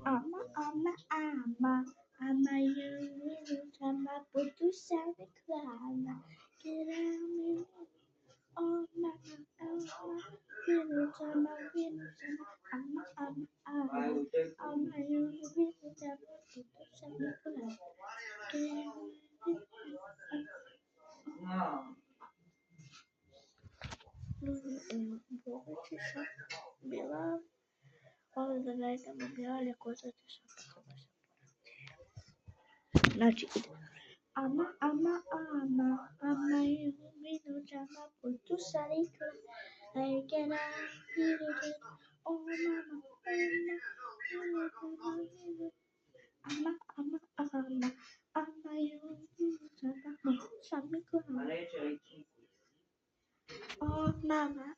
Ama yürü sana putu sarıklarla kirami. Ama yürü sana ama yürü sana putu sarıklarla kirami. All the night le cose ti Значи, ama yürü sana putu sarıklarla kirami. Ama yürü sana putu sarıklarla. Oh mama,